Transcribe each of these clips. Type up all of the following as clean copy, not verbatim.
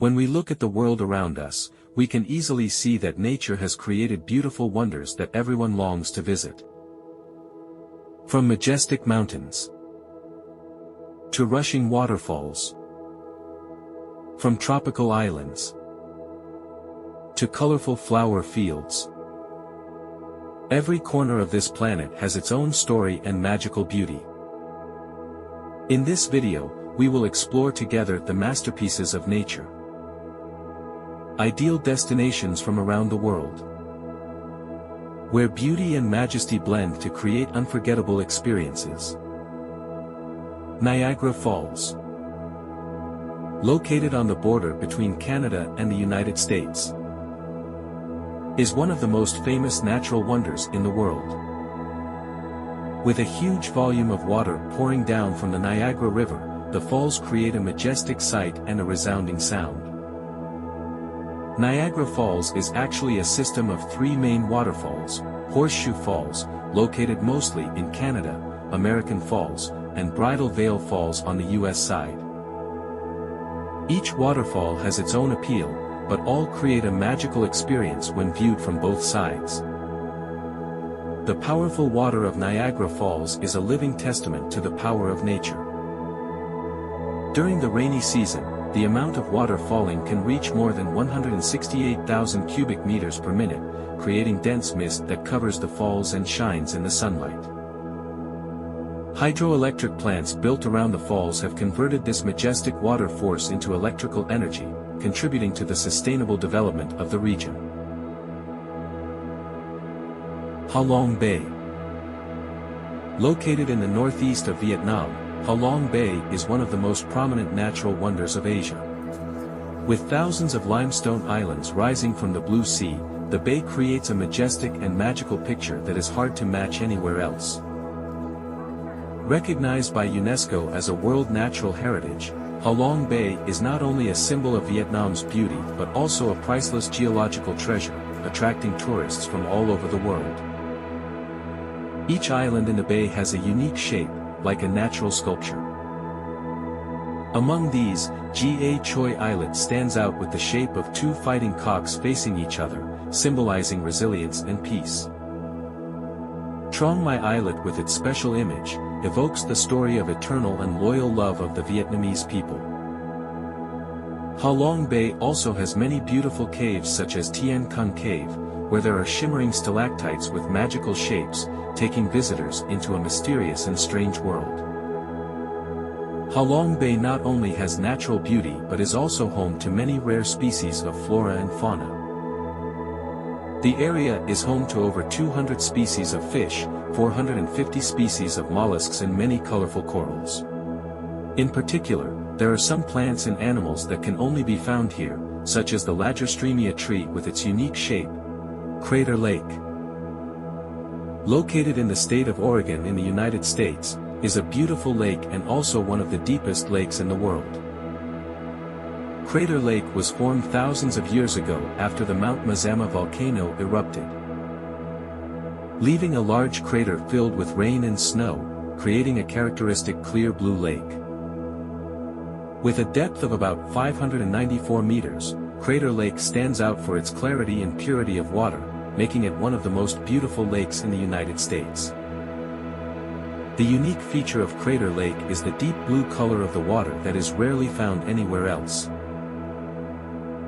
When we look at the world around us, we can easily see that nature has created beautiful wonders that everyone longs to visit. From majestic mountains to rushing waterfalls, from tropical islands to colorful flower fields, every corner of this planet has its own story and magical beauty. In this video, we will explore together the masterpieces of nature. Ideal destinations from around the world, where beauty and majesty blend to create unforgettable experiences. Niagara Falls, located on the border between Canada and the United States, is one of the most famous natural wonders in the world. With a huge volume of water pouring down from the Niagara River, the falls create a majestic sight and a resounding sound. Niagara Falls is actually a system of three main waterfalls: Horseshoe Falls, located mostly in Canada, American Falls, and Bridal Veil Falls on the US side. Each waterfall has its own appeal, but all create a magical experience when viewed from both sides. The powerful water of Niagara Falls is a living testament to the power of nature. During the rainy season, the amount of water falling can reach more than 168,000 cubic meters per minute, creating dense mist that covers the falls and shines in the sunlight. Hydroelectric plants built around the falls have converted this majestic water force into electrical energy, contributing to the sustainable development of the region. Ha Long Bay. Located in the northeast of Vietnam, Ha Long Bay is one of the most prominent natural wonders of Asia. With thousands of limestone islands rising from the blue sea, the bay creates a majestic and magical picture that is hard to match anywhere else. Recognized by UNESCO as a World Natural Heritage, Ha Long Bay is not only a symbol of Vietnam's beauty but also a priceless geological treasure, attracting tourists from all over the world. Each island in the bay has a unique shape, like a natural sculpture. Among these, Ga Choi Islet stands out with the shape of two fighting cocks facing each other, symbolizing resilience and peace. Trong Mai Islet with its special image, evokes the story of eternal and loyal love of the Vietnamese people. Ha Long Bay also has many beautiful caves such as Tien Cung Cave, where there are shimmering stalactites with magical shapes, taking visitors into a mysterious and strange world. Ha Long Bay not only has natural beauty but is also home to many rare species of flora and fauna. The area is home to over 200 species of fish, 450 species of mollusks and many colorful corals. In particular, there are some plants and animals that can only be found here, such as the Lagerstroemia tree with its unique shape. Crater Lake. Located in the state of Oregon in the United States, is a beautiful lake and also one of the deepest lakes in the world. Crater Lake was formed thousands of years ago after the Mount Mazama volcano erupted, leaving a large crater filled with rain and snow, creating a characteristic clear blue lake. With a depth of about 594 meters, Crater Lake stands out for its clarity and purity of water, making it one of the most beautiful lakes in the United States. The unique feature of Crater Lake is the deep blue color of the water that is rarely found anywhere else.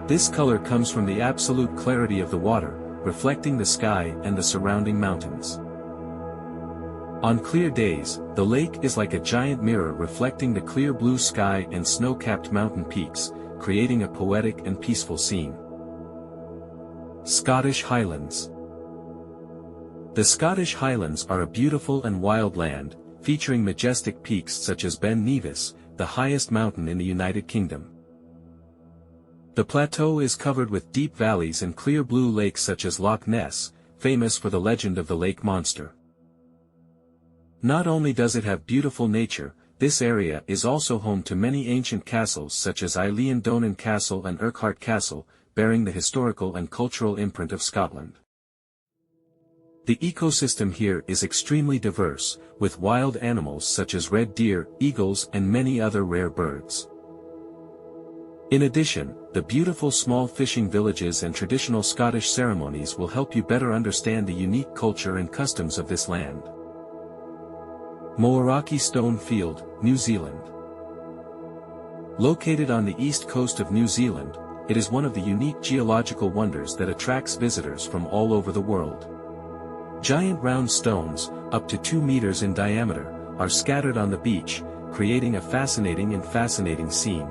This color comes from the absolute clarity of the water, reflecting the sky and the surrounding mountains. On clear days, the lake is like a giant mirror reflecting the clear blue sky and snow-capped mountain peaks, creating a poetic and peaceful scene. Scottish Highlands. The Scottish Highlands are a beautiful and wild land, featuring majestic peaks such as Ben Nevis, the highest mountain in the United Kingdom. The plateau is covered with deep valleys and clear blue lakes such as Loch Ness, famous for the legend of the lake monster. Not only does it have beautiful nature, this area is also home to many ancient castles such as Eilean Donan Castle and Urquhart Castle, bearing the historical and cultural imprint of Scotland. The ecosystem here is extremely diverse, with wild animals such as red deer, eagles and many other rare birds. In addition, the beautiful small fishing villages and traditional Scottish ceremonies will help you better understand the unique culture and customs of this land. Moeraki Stone Field, New Zealand. Located on the east coast of New Zealand, it is one of the unique geological wonders that attracts visitors from all over the world. Giant round stones, up to 2 meters in diameter, are scattered on the beach, creating a fascinating scene.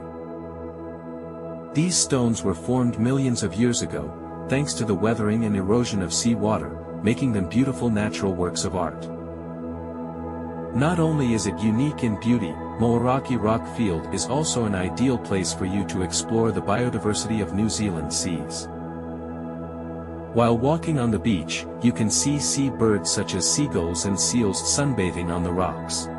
These stones were formed millions of years ago, thanks to the weathering and erosion of sea water, making them beautiful natural works of art. Not only is it unique in beauty, Moeraki Rock Field is also an ideal place for you to explore the biodiversity of New Zealand's seas. While walking on the beach, you can see sea birds such as seagulls and seals sunbathing on the rocks.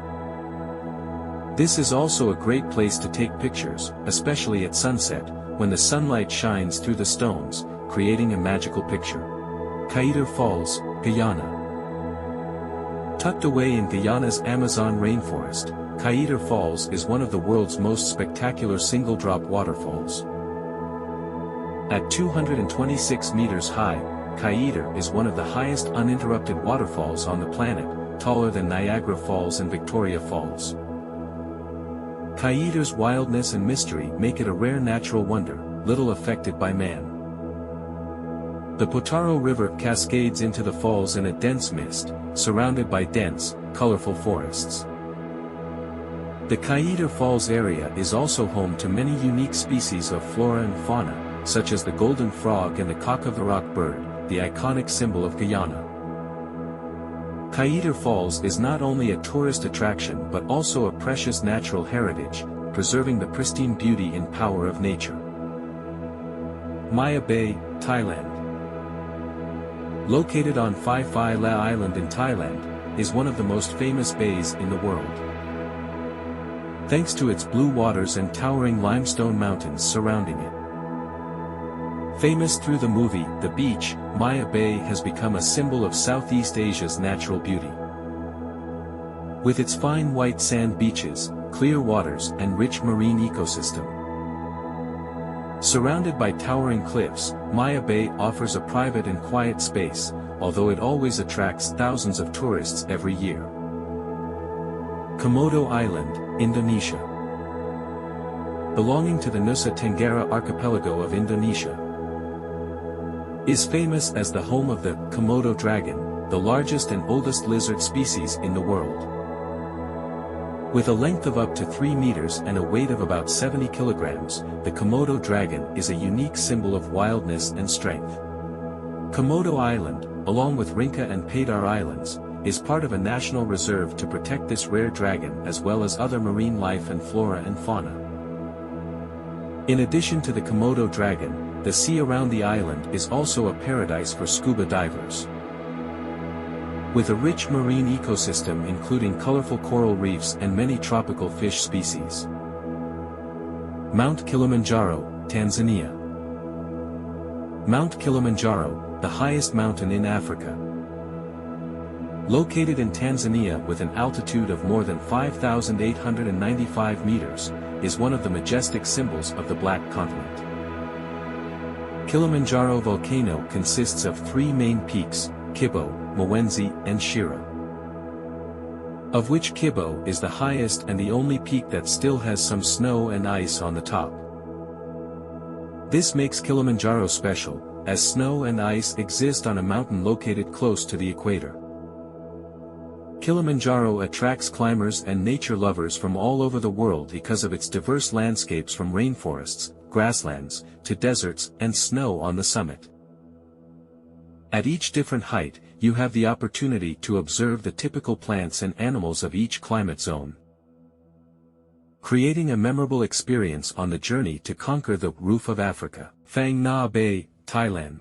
This is also a great place to take pictures, especially at sunset, when the sunlight shines through the stones, creating a magical picture. Kaieter Falls, Guyana. Tucked away in Guyana's Amazon rainforest, Kaieter Falls is one of the world's most spectacular single-drop waterfalls. At 226 meters high, Kaieter is one of the highest uninterrupted waterfalls on the planet, taller than Niagara Falls and Victoria Falls. Kaieter's wildness and mystery make it a rare natural wonder, little affected by man. The Potaro River cascades into the falls in a dense mist, surrounded by dense, colorful forests. The Kaieter Falls area is also home to many unique species of flora and fauna, such as the golden frog and the cock of the rock bird, the iconic symbol of Guyana. Kaieter Falls is not only a tourist attraction but also a precious natural heritage, preserving the pristine beauty and power of nature. Maya Bay, Thailand. Located on Phi Phi La Island in Thailand, is one of the most famous bays in the world. Thanks to its blue waters and towering limestone mountains surrounding it. Famous through the movie The Beach, Maya Bay has become a symbol of Southeast Asia's natural beauty. With its fine white sand beaches, clear waters and rich marine ecosystem. Surrounded by towering cliffs, Maya Bay offers a private and quiet space, although it always attracts thousands of tourists every year. Komodo Island, Indonesia. Belonging to the Nusa Tenggara archipelago of Indonesia, is famous as the home of the Komodo dragon, the largest and oldest lizard species in the world. With a length of up to 3 meters and a weight of about 70 kilograms, the Komodo dragon is a unique symbol of wildness and strength. Komodo Island, along with Rinca and Padar Islands, is part of a national reserve to protect this rare dragon as well as other marine life and flora and fauna. In addition to the Komodo dragon, the sea around the island is also a paradise for scuba divers. With a rich marine ecosystem including colorful coral reefs and many tropical fish species. Mount Kilimanjaro, Tanzania. Mount Kilimanjaro, the highest mountain in Africa. Located in Tanzania with an altitude of more than 5,895 meters, is one of the majestic symbols of the Black Continent. Kilimanjaro volcano consists of 3 main peaks, Kibo, Mwenzi, and Shira. Of which Kibo is the highest and the only peak that still has some snow and ice on the top. This makes Kilimanjaro special, as snow and ice exist on a mountain located close to the equator. Kilimanjaro attracts climbers and nature lovers from all over the world because of its diverse landscapes from rainforests, grasslands, to deserts and snow on the summit. At each different height, you have the opportunity to observe the typical plants and animals of each climate zone. Creating a memorable experience on the journey to conquer the roof of Africa. Phang Nga Bay, Thailand.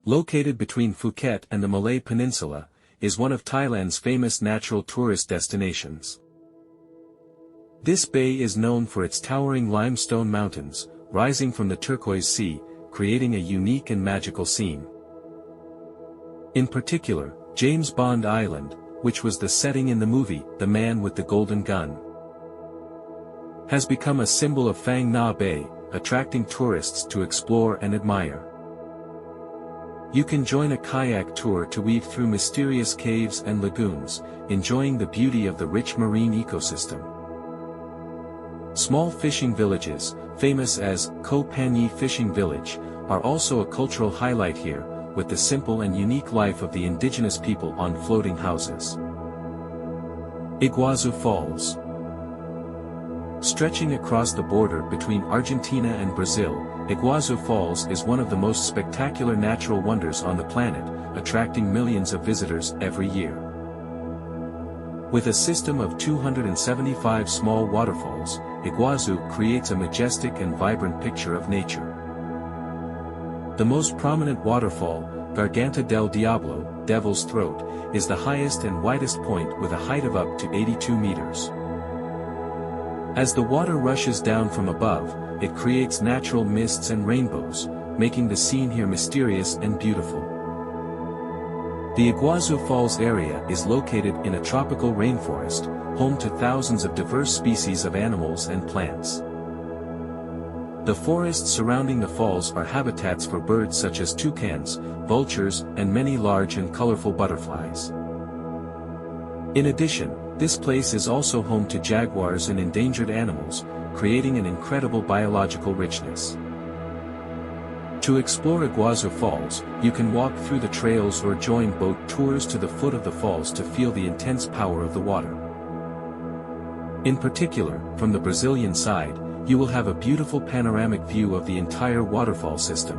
Located between Phuket and the Malay Peninsula, is one of Thailand's famous natural tourist destinations. This bay is known for its towering limestone mountains, rising from the turquoise sea, creating a unique and magical scene. In particular, James Bond Island, which was the setting in the movie The Man with the Golden Gun, has become a symbol of Phang Nga Bay, attracting tourists to explore and admire. You can join a kayak tour to weave through mysterious caves and lagoons, enjoying the beauty of the rich marine ecosystem. Small fishing villages, famous as Koh Phangan Fishing Village, are also a cultural highlight here, with the simple and unique life of the indigenous people on floating houses. Iguazu Falls. Stretching across the border between Argentina and Brazil, Iguazu Falls is one of the most spectacular natural wonders on the planet, attracting millions of visitors every year. With a system of 275 small waterfalls, Iguazu creates a majestic and vibrant picture of nature. The most prominent waterfall, Garganta del Diablo, Devil's Throat, is the highest and widest point with a height of up to 82 meters. As the water rushes down from above, it creates natural mists and rainbows, making the scene here mysterious and beautiful. The Iguazu Falls area is located in a tropical rainforest, home to thousands of diverse species of animals and plants. The forests surrounding the falls are habitats for birds such as toucans, vultures, and many large and colorful butterflies. In addition, this place is also home to jaguars and endangered animals, creating an incredible biological richness. To explore Iguazu Falls, you can walk through the trails or join boat tours to the foot of the falls to feel the intense power of the water. In particular, from the Brazilian side, you will have a beautiful panoramic view of the entire waterfall system.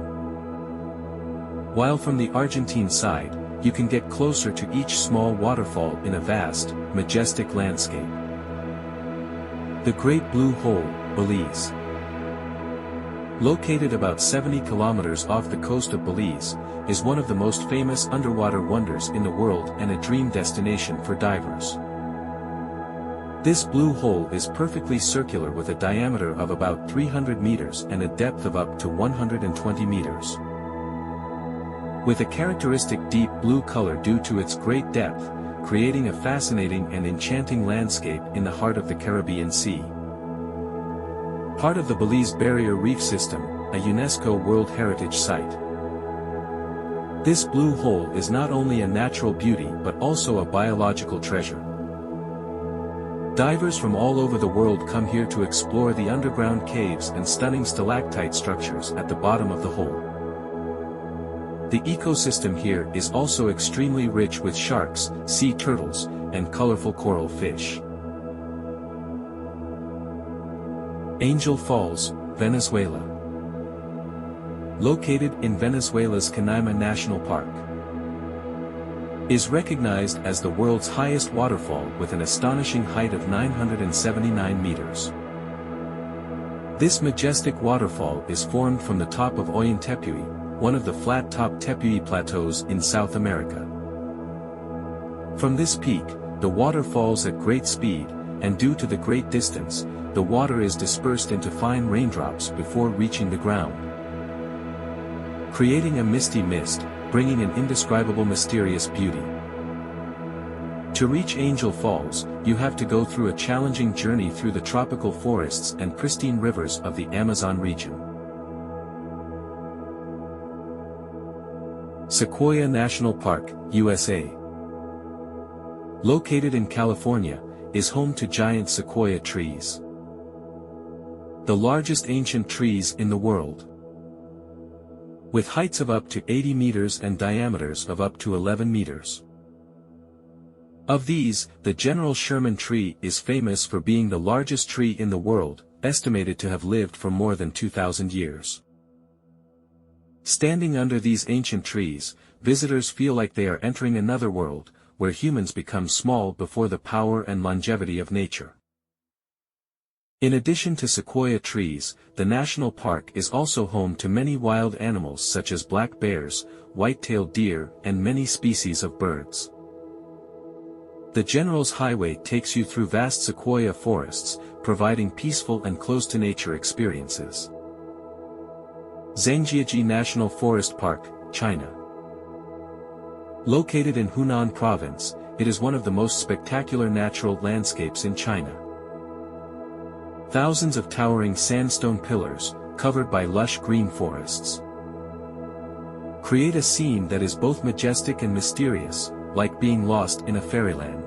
While from the Argentine side, you can get closer to each small waterfall in a vast, majestic landscape. The Great Blue Hole, Belize. Located about 70 kilometers off the coast of Belize, is one of the most famous underwater wonders in the world and a dream destination for divers. This blue hole is perfectly circular with a diameter of about 300 meters and a depth of up to 120 meters. With a characteristic deep blue color due to its great depth, creating a fascinating and enchanting landscape in the heart of the Caribbean Sea. Part of the Belize Barrier Reef System, a UNESCO World Heritage Site. This blue hole is not only a natural beauty but also a biological treasure. Divers from all over the world come here to explore the underground caves and stunning stalactite structures at the bottom of the hole. The ecosystem here is also extremely rich with sharks, sea turtles, and colorful coral fish. Angel Falls, Venezuela. Located in Venezuela's Canaima National Park. Is recognized as the world's highest waterfall with an astonishing height of 979 meters. This majestic waterfall is formed from the top of Ollantaytambo, one of the flat-top Tepuy plateaus in South America. From this peak, the water falls at great speed, and due to the great distance, the water is dispersed into fine raindrops before reaching the ground, creating a misty mist, bringing an indescribable mysterious beauty. To reach Angel Falls, you have to go through a challenging journey through the tropical forests and pristine rivers of the Amazon region. Sequoia National Park, USA. Located in California, is home to giant sequoia trees. The largest ancient trees in the world. With heights of up to 80 meters and diameters of up to 11 meters. Of these, the General Sherman tree is famous for being the largest tree in the world, estimated to have lived for more than 2,000 years. Standing under these ancient trees, visitors feel like they are entering another world, where humans become small before the power and longevity of nature. In addition to sequoia trees, the national park is also home to many wild animals such as black bears, white-tailed deer, and many species of birds. The General's Highway takes you through vast sequoia forests, providing peaceful and close-to-nature experiences. Zhangjiajie National Forest Park, China. Located in Hunan Province, it is one of the most spectacular natural landscapes in China. Thousands of towering sandstone pillars, covered by lush green forests. Create a scene that is both majestic and mysterious, like being lost in a fairyland.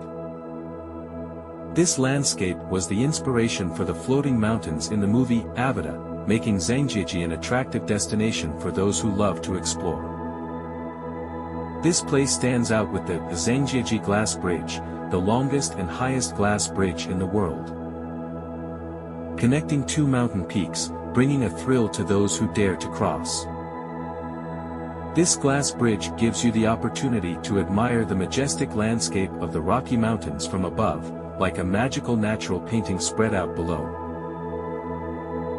This landscape was the inspiration for the floating mountains in the movie Avatar, making Zhangjiajie an attractive destination for those who love to explore. This place stands out with the Zhangjiajie Glass Bridge, the longest and highest glass bridge in the world. Connecting two mountain peaks, bringing a thrill to those who dare to cross. This glass bridge gives you the opportunity to admire the majestic landscape of the Rocky Mountains from above, like a magical natural painting spread out below.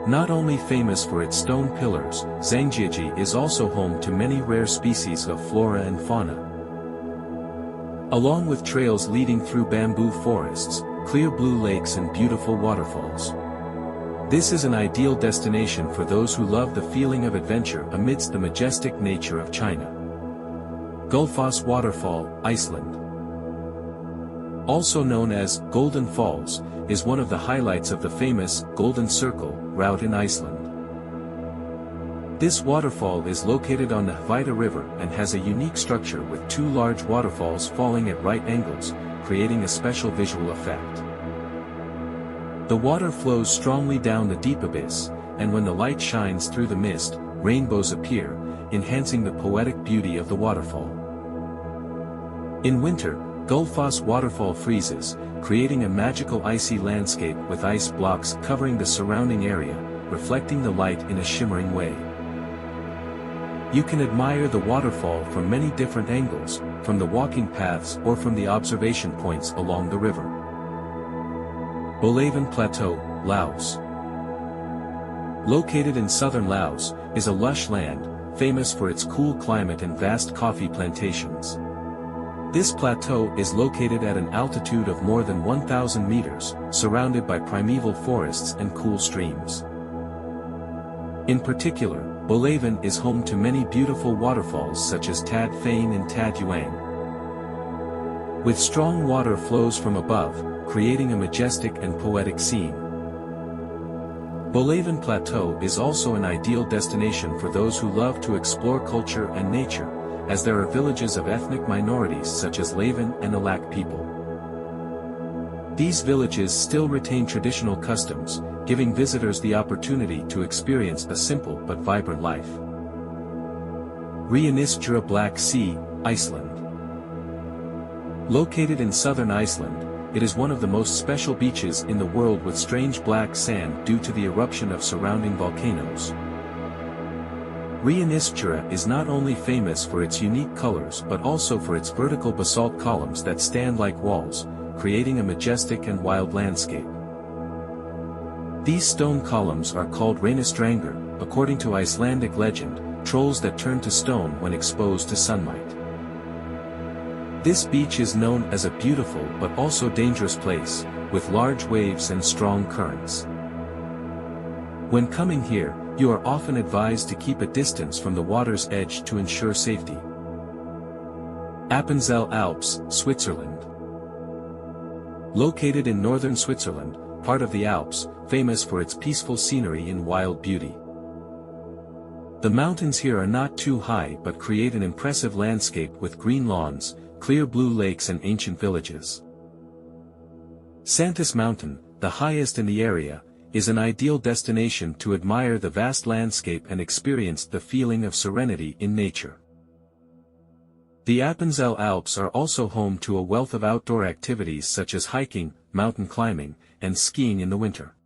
Not only famous for its stone pillars, Zhangjiajie is also home to many rare species of flora and fauna. Along with trails leading through bamboo forests, clear blue lakes and beautiful waterfalls. This is an ideal destination for those who love the feeling of adventure amidst the majestic nature of China. Gullfoss Waterfall, Iceland. Also known as Golden Falls, is one of the highlights of the famous Golden Circle route in Iceland. This waterfall is located on the Hvida River and has a unique structure with two large waterfalls falling at right angles, creating a special visual effect. The water flows strongly down the deep abyss, and when the light shines through the mist, rainbows appear, enhancing the poetic beauty of the waterfall. In winter, Gullfoss Waterfall freezes, creating a magical icy landscape with ice blocks covering the surrounding area, reflecting the light in a shimmering way. You can admire the waterfall from many different angles, from the walking paths or from the observation points along the river. Bolaven Plateau, Laos. Located in southern Laos, is a lush land, famous for its cool climate and vast coffee plantations. This plateau is located at an altitude of more than 1,000 meters, surrounded by primeval forests and cool streams. In particular, Bolaven is home to many beautiful waterfalls such as Tad Phane and Tad Yuang. With strong water flows from above, creating a majestic and poetic scene. Bolaven Plateau is also an ideal destination for those who love to explore culture and nature, as there are villages of ethnic minorities such as Lavan and Alak people. These villages still retain traditional customs, giving visitors the opportunity to experience a simple but vibrant life. Reynisfjara Black Sea, Iceland. Located in southern Iceland, it is one of the most special beaches in the world with strange black sand due to the eruption of surrounding volcanoes. Reynisfjara is not only famous for its unique colors but also for its vertical basalt columns that stand like walls, creating a majestic and wild landscape. These stone columns are called Reynistrangar, according to Icelandic legend, trolls that turn to stone when exposed to sunlight. This beach is known as a beautiful but also dangerous place, with large waves and strong currents. When coming here, you are often advised to keep a distance from the water's edge to ensure safety. Appenzell Alps, Switzerland. Located in northern Switzerland, part of the Alps, famous for its peaceful scenery and wild beauty. The mountains here are not too high but create an impressive landscape with green lawns, clear blue lakes and ancient villages. Santis Mountain, the highest in the area, is an ideal destination to admire the vast landscape and experience the feeling of serenity in nature. The Appenzell Alps are also home to a wealth of outdoor activities such as hiking, mountain climbing, and skiing in the winter.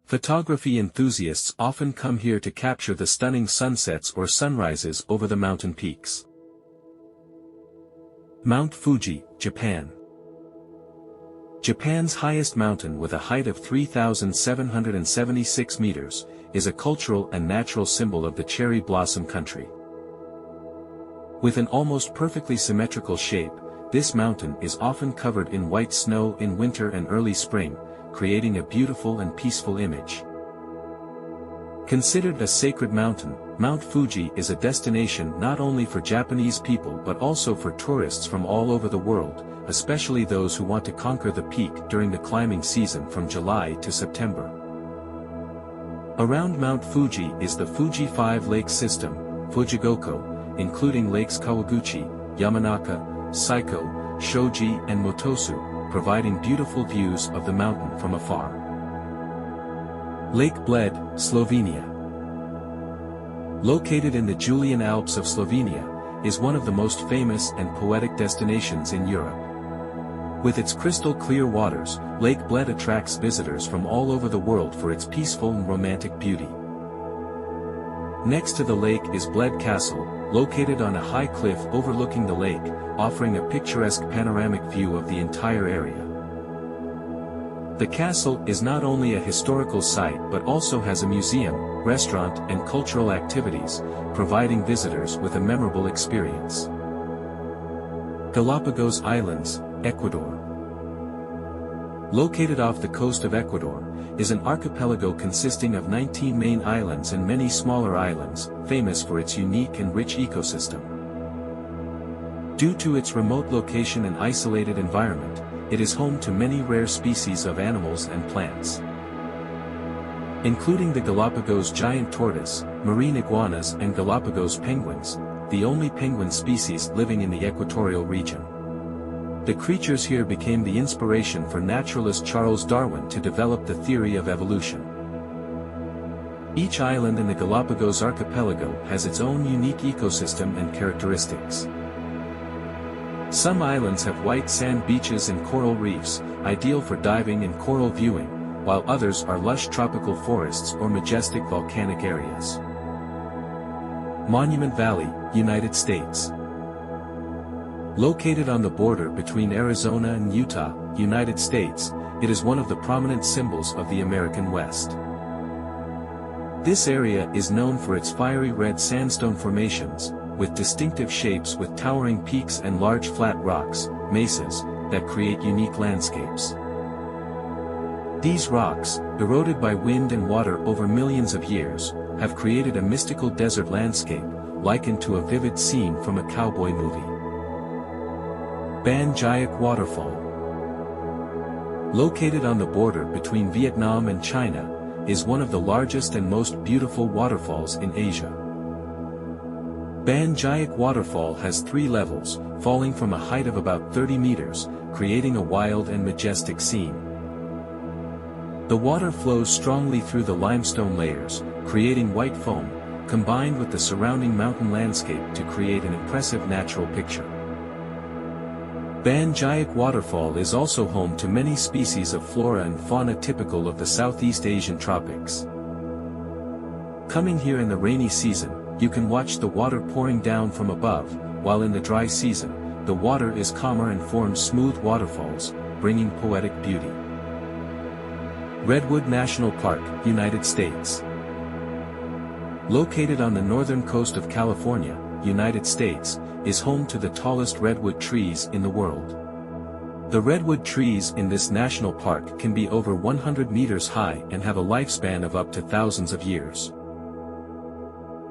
Photography enthusiasts often come here to capture the stunning sunsets or sunrises over the mountain peaks. Mount Fuji, Japan. Japan's highest mountain with a height of 3,776 meters, is a cultural and natural symbol of the cherry blossom country. With an almost perfectly symmetrical shape, this mountain is often covered in white snow in winter and early spring, creating a beautiful and peaceful image. Considered a sacred mountain, Mount Fuji is a destination not only for Japanese people but also for tourists from all over the world, especially those who want to conquer the peak during the climbing season from July to September. Around Mount Fuji is the Fuji 5 lake system, Fujigoko, including lakes Kawaguchi, Yamanaka, Saiko, Shoji and Motosu, providing beautiful views of the mountain from afar. Lake Bled, Slovenia. Located in the Julian Alps of Slovenia, is one of the most famous and poetic destinations in Europe. With its crystal-clear waters, Lake Bled attracts visitors from all over the world for its peaceful and romantic beauty. Next to the lake is Bled Castle, located on a high cliff overlooking the lake, offering a picturesque panoramic view of the entire area. The castle is not only a historical site but also has a museum, restaurant and cultural activities, providing visitors with a memorable experience. Galapagos Islands, Ecuador. Located off the coast of Ecuador, is an archipelago consisting of 19 main islands and many smaller islands, famous for its unique and rich ecosystem. Due to its remote location and isolated environment, it is home to many rare species of animals and plants, including the Galapagos giant tortoise, marine iguanas and Galapagos penguins, the only penguin species living in the equatorial region. The creatures here became the inspiration for naturalist Charles Darwin to develop the theory of evolution. Each island in the Galapagos archipelago has its own unique ecosystem and characteristics. Some islands have white sand beaches and coral reefs, ideal for diving and coral viewing, while others are lush tropical forests or majestic volcanic areas. Monument Valley, United States. Located on the border between Arizona and Utah, United States, it is one of the prominent symbols of the American West. This area is known for its fiery red sandstone formations, with distinctive shapes with towering peaks and large flat rocks, mesas, that create unique landscapes. These rocks, eroded by wind and water over millions of years, have created a mystical desert landscape, likened to a vivid scene from a cowboy movie. Ban Giak Waterfall. Located on the border between Vietnam and China, is one of the largest and most beautiful waterfalls in Asia. Ban Giak Waterfall has 3 levels, falling from a height of about 30 meters, creating a wild and majestic scene. The water flows strongly through the limestone layers, creating white foam, combined with the surrounding mountain landscape to create an impressive natural picture. Ban Giak Waterfall is also home to many species of flora and fauna typical of the Southeast Asian tropics. Coming here in the rainy season, you can watch the water pouring down from above, while in the dry season, the water is calmer and forms smooth waterfalls, bringing poetic beauty. Redwood National Park, United States. Located on the northern coast of California, United States, is home to the tallest redwood trees in the world. The redwood trees in this national park can be over 100 meters high and have a lifespan of up to thousands of years.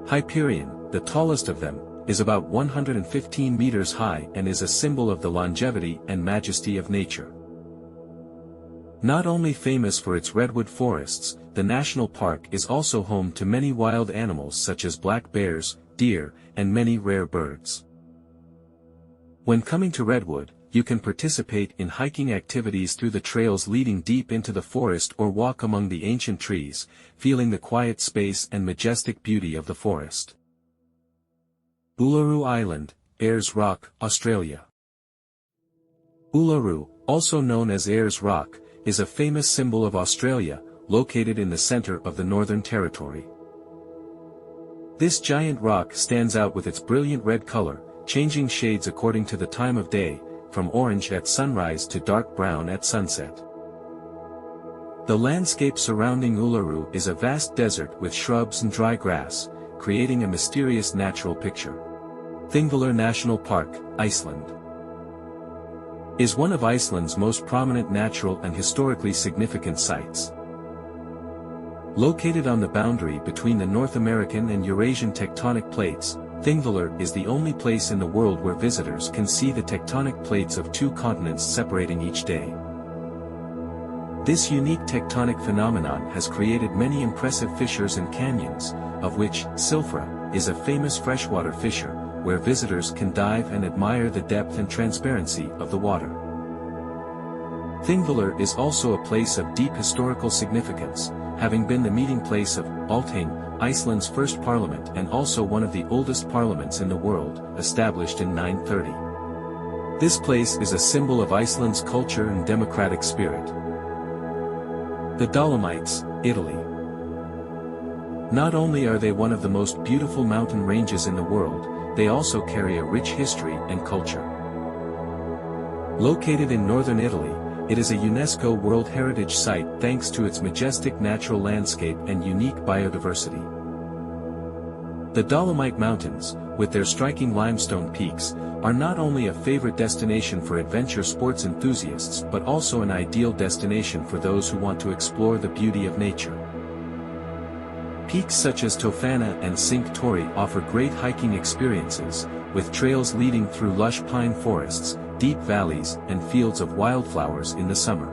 Hyperion, the tallest of them, is about 115 meters high and is a symbol of the longevity and majesty of nature. Not only famous for its redwood forests, the national park is also home to many wild animals such as black bears, deer, and many rare birds. When coming to Redwood, you can participate in hiking activities through the trails leading deep into the forest or walk among the ancient trees, feeling the quiet space and majestic beauty of the forest. Uluru Island, Ayers Rock, Australia. Uluru, also known as Ayers Rock, is a famous symbol of Australia, located in the center of the Northern Territory. This giant rock stands out with its brilliant red color, changing shades according to the time of day, from orange at sunrise to dark brown at sunset. The landscape surrounding Uluru is a vast desert with shrubs and dry grass, creating a mysterious natural picture. Thingvellir National Park, Iceland, is one of Iceland's most prominent natural and historically significant sites. Located on the boundary between the North American and Eurasian tectonic plates, Thingvellir is the only place in the world where visitors can see the tectonic plates of 2 continents separating each day. This unique tectonic phenomenon has created many impressive fissures and canyons, of which Silfra is a famous freshwater fissure, where visitors can dive and admire the depth and transparency of the water. Thingvellir is also a place of deep historical significance, having been the meeting place of Althing, Iceland's first parliament and also one of the oldest parliaments in the world, established in 930. This place is a symbol of Iceland's culture and democratic spirit. The Dolomites, Italy. Not only are they one of the most beautiful mountain ranges in the world, they also carry a rich history and culture. Located in northern Italy, it is a UNESCO World Heritage Site thanks to its majestic natural landscape and unique biodiversity. The Dolomite Mountains, with their striking limestone peaks, are not only a favorite destination for adventure sports enthusiasts but also an ideal destination for those who want to explore the beauty of nature. Peaks such as Tofana and Cinque Torre offer great hiking experiences, with trails leading through lush pine forests, deep valleys and fields of wildflowers in the summer.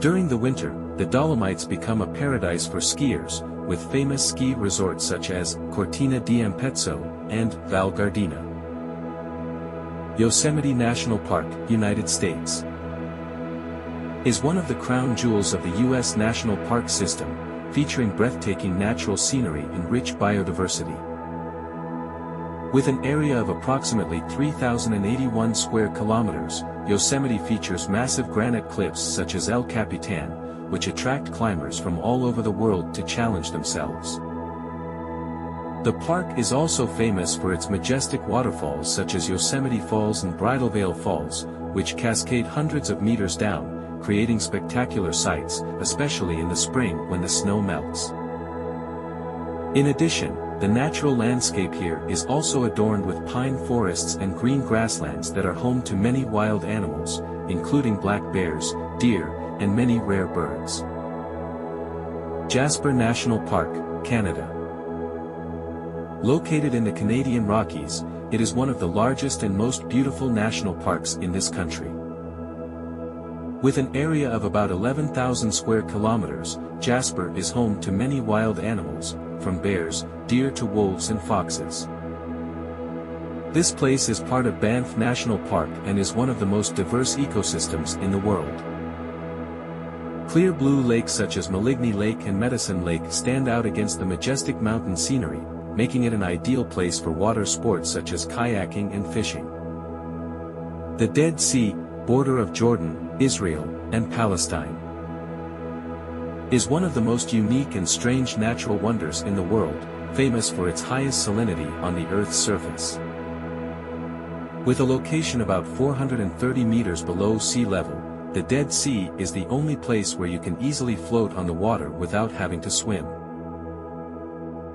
During the winter, the Dolomites become a paradise for skiers, with famous ski resorts such as Cortina d'Ampezzo and Val Gardena. Yosemite National Park, United States, is one of the crown jewels of the U.S. National Park System, featuring breathtaking natural scenery and rich biodiversity. With an area of approximately 3,081 square kilometers, Yosemite features massive granite cliffs such as El Capitan, which attract climbers from all over the world to challenge themselves. The park is also famous for its majestic waterfalls such as Yosemite Falls and Bridal Veil Falls, which cascade hundreds of meters down, creating spectacular sights, especially in the spring when the snow melts. In addition, the natural landscape here is also adorned with pine forests and green grasslands that are home to many wild animals, including black bears, deer, and many rare birds. Jasper National Park, Canada. Located in the Canadian Rockies, it is one of the largest and most beautiful national parks in this country. With an area of about 11,000 square kilometers, Jasper is home to many wild animals, from bears, deer to wolves and foxes. This place is part of Banff National Park and is one of the most diverse ecosystems in the world. Clear blue lakes such as Maligny Lake and Medicine Lake stand out against the majestic mountain scenery, making it an ideal place for water sports such as kayaking and fishing. The Dead Sea, border of Jordan, Israel, and Palestine, is one of the most unique and strange natural wonders in the world, famous for its highest salinity on the Earth's surface. With a location about 430 meters below sea level, the Dead Sea is the only place where you can easily float on the water without having to swim.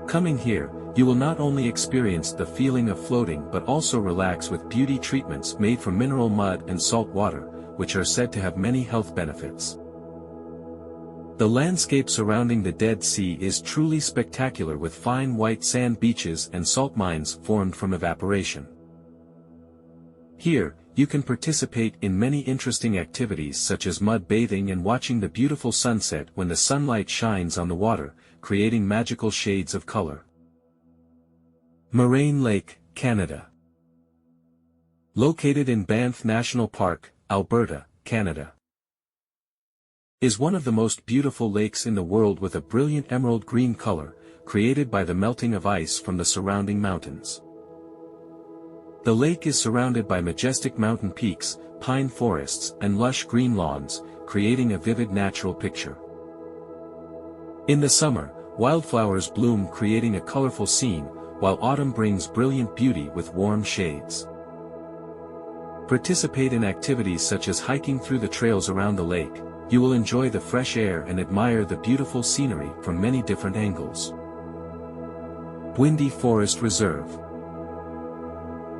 Coming here, you will not only experience the feeling of floating but also relax with beauty treatments made from mineral mud and salt water, which are said to have many health benefits. The landscape surrounding the Dead Sea is truly spectacular with fine white sand beaches and salt mines formed from evaporation. Here, you can participate in many interesting activities such as mud bathing and watching the beautiful sunset when the sunlight shines on the water, creating magical shades of color. Moraine Lake, Canada. Located in Banff National Park, Alberta, Canada, is one of the most beautiful lakes in the world with a brilliant emerald green color, created by the melting of ice from the surrounding mountains. The lake is surrounded by majestic mountain peaks, pine forests, and lush green lawns, creating a vivid natural picture. In the summer, wildflowers bloom creating a colorful scene, while autumn brings brilliant beauty with warm shades. Participate in activities such as hiking through the trails around the lake. You will enjoy the fresh air and admire the beautiful scenery from many different angles. Bwindi Forest Reserve.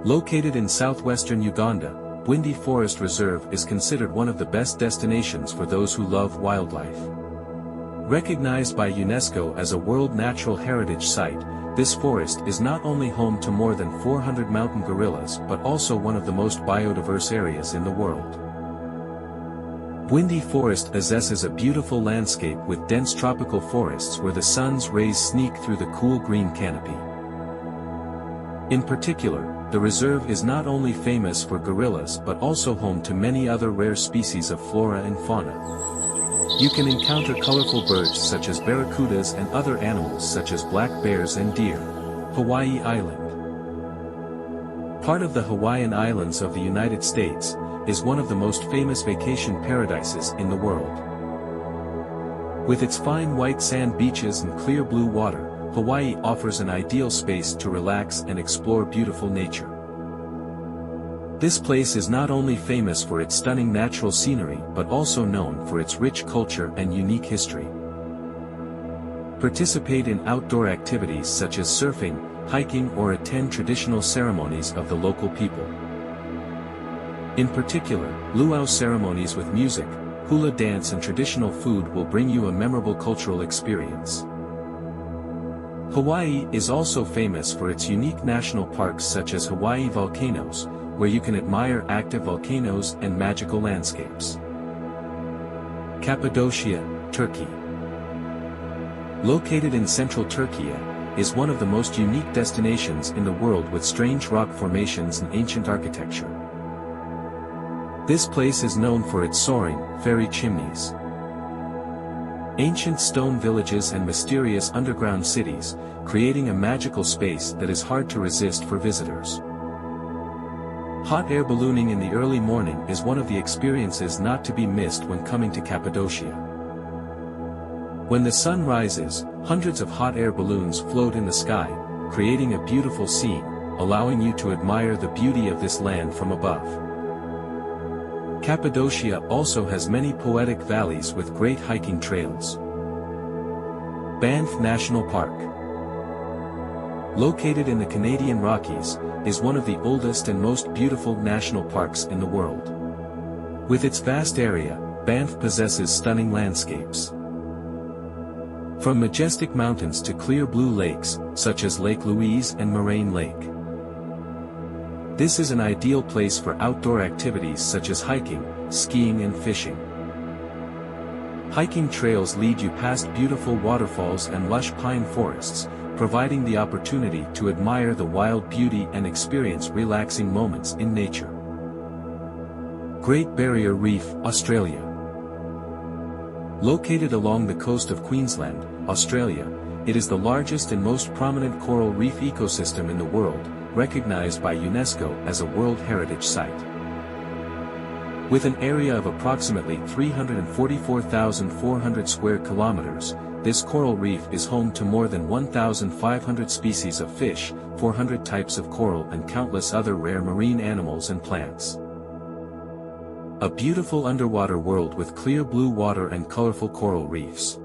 Located in southwestern Uganda, Bwindi Forest Reserve is considered one of the best destinations for those who love wildlife. Recognized by UNESCO as a World Natural Heritage Site, this forest is not only home to more than 400 mountain gorillas but also one of the most biodiverse areas in the world. Windy Forest possesses a beautiful landscape with dense tropical forests where the sun's rays sneak through the cool green canopy. In particular, the reserve is not only famous for gorillas but also home to many other rare species of flora and fauna. You can encounter colorful birds such as barracudas and other animals such as black bears and deer. Hawaii Island. Part of the Hawaiian Islands of the United States, is one of the most famous vacation paradises in the world. With its fine white sand beaches and clear blue water, Hawaii offers an ideal space to relax and explore beautiful nature. This place is not only famous for its stunning natural scenery but also known for its rich culture and unique history. Participate in outdoor activities such as surfing, hiking, or attend traditional ceremonies of the local people. In particular, luau ceremonies with music, hula dance and traditional food will bring you a memorable cultural experience. Hawaii is also famous for its unique national parks such as Hawaii Volcanoes, where you can admire active volcanoes and magical landscapes. Cappadocia, Turkey. Located in central Turkey, is one of the most unique destinations in the world with strange rock formations and ancient architecture. This place is known for its soaring, fairy chimneys, ancient stone villages and mysterious underground cities, creating a magical space that is hard to resist for visitors. Hot air ballooning in the early morning is one of the experiences not to be missed when coming to Cappadocia. When the sun rises, hundreds of hot air balloons float in the sky, creating a beautiful scene, allowing you to admire the beauty of this land from above. Cappadocia also has many poetic valleys with great hiking trails. Banff National Park. Located in the Canadian Rockies, is one of the oldest and most beautiful national parks in the world. With its vast area, Banff possesses stunning landscapes. From majestic mountains to clear blue lakes, such as Lake Louise and Moraine Lake. This is an ideal place for outdoor activities such as hiking, skiing and fishing. Hiking trails lead you past beautiful waterfalls and lush pine forests, providing the opportunity to admire the wild beauty and experience relaxing moments in nature. Great Barrier Reef, Australia. Located along the coast of Queensland, Australia, it is the largest and most prominent coral reef ecosystem in the world, recognized by UNESCO as a World Heritage Site. With an area of approximately 344,400 square kilometers, this coral reef is home to more than 1,500 species of fish, 400 types of coral and countless other rare marine animals and plants. A beautiful underwater world with clear blue water and colorful coral reefs.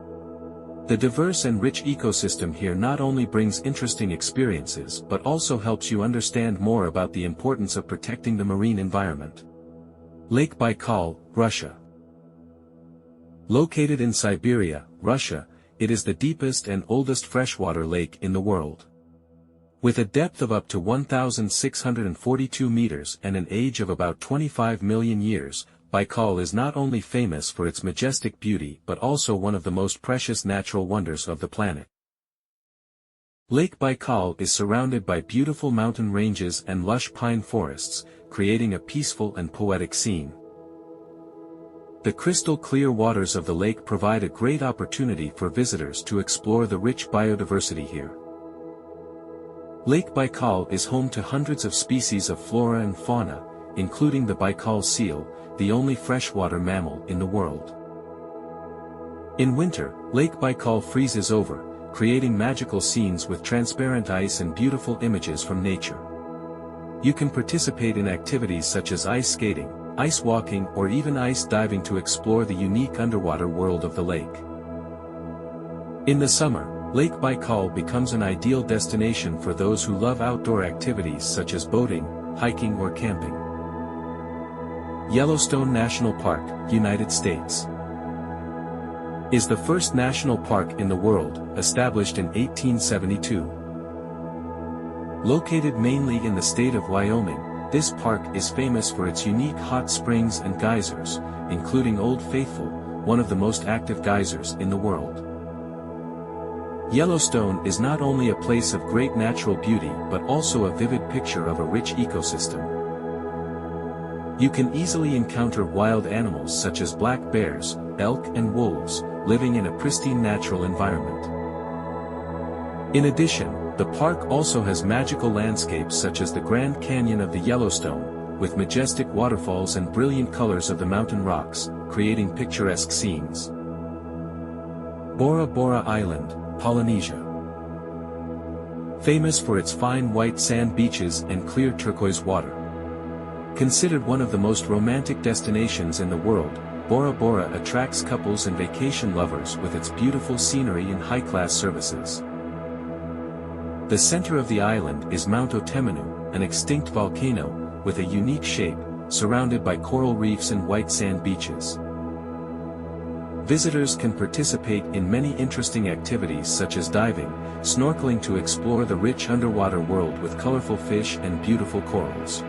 The diverse and rich ecosystem here not only brings interesting experiences but also helps you understand more about the importance of protecting the marine environment. Lake Baikal, Russia. Located in Siberia, Russia, it is the deepest and oldest freshwater lake in the world. With a depth of up to 1,642 meters and an age of about 25 million years, Baikal is not only famous for its majestic beauty but also one of the most precious natural wonders of the planet. Lake Baikal is surrounded by beautiful mountain ranges and lush pine forests, creating a peaceful and poetic scene. The crystal clear waters of the lake provide a great opportunity for visitors to explore the rich biodiversity here. Lake Baikal is home to hundreds of species of flora and fauna, including the Baikal seal, the only freshwater mammal in the world. In winter, Lake Baikal freezes over, creating magical scenes with transparent ice and beautiful images from nature. You can participate in activities such as ice skating, ice walking or even ice diving to explore the unique underwater world of the lake. In the summer, Lake Baikal becomes an ideal destination for those who love outdoor activities such as boating, hiking or camping. Yellowstone National Park, United States, is the first national park in the world, established in 1872. Located mainly in the state of Wyoming, This park is famous for its unique hot springs and geysers, including Old Faithful, one of the most active geysers in the world. Yellowstone is not only a place of great natural beauty but also a vivid picture of a rich ecosystem. You can easily encounter wild animals such as black bears, elk and wolves, living in a pristine natural environment. In addition, the park also has magical landscapes such as the Grand Canyon of the Yellowstone, with majestic waterfalls and brilliant colors of the mountain rocks, creating picturesque scenes. Bora Bora Island, Polynesia. Famous for its fine white sand beaches and clear turquoise water. Considered one of the most romantic destinations in the world, Bora Bora attracts couples and vacation lovers with its beautiful scenery and high-class services. The center of the island is Mount Otemanu, an extinct volcano, with a unique shape, surrounded by coral reefs and white sand beaches. Visitors can participate in many interesting activities such as diving, snorkeling to explore the rich underwater world with colorful fish and beautiful corals.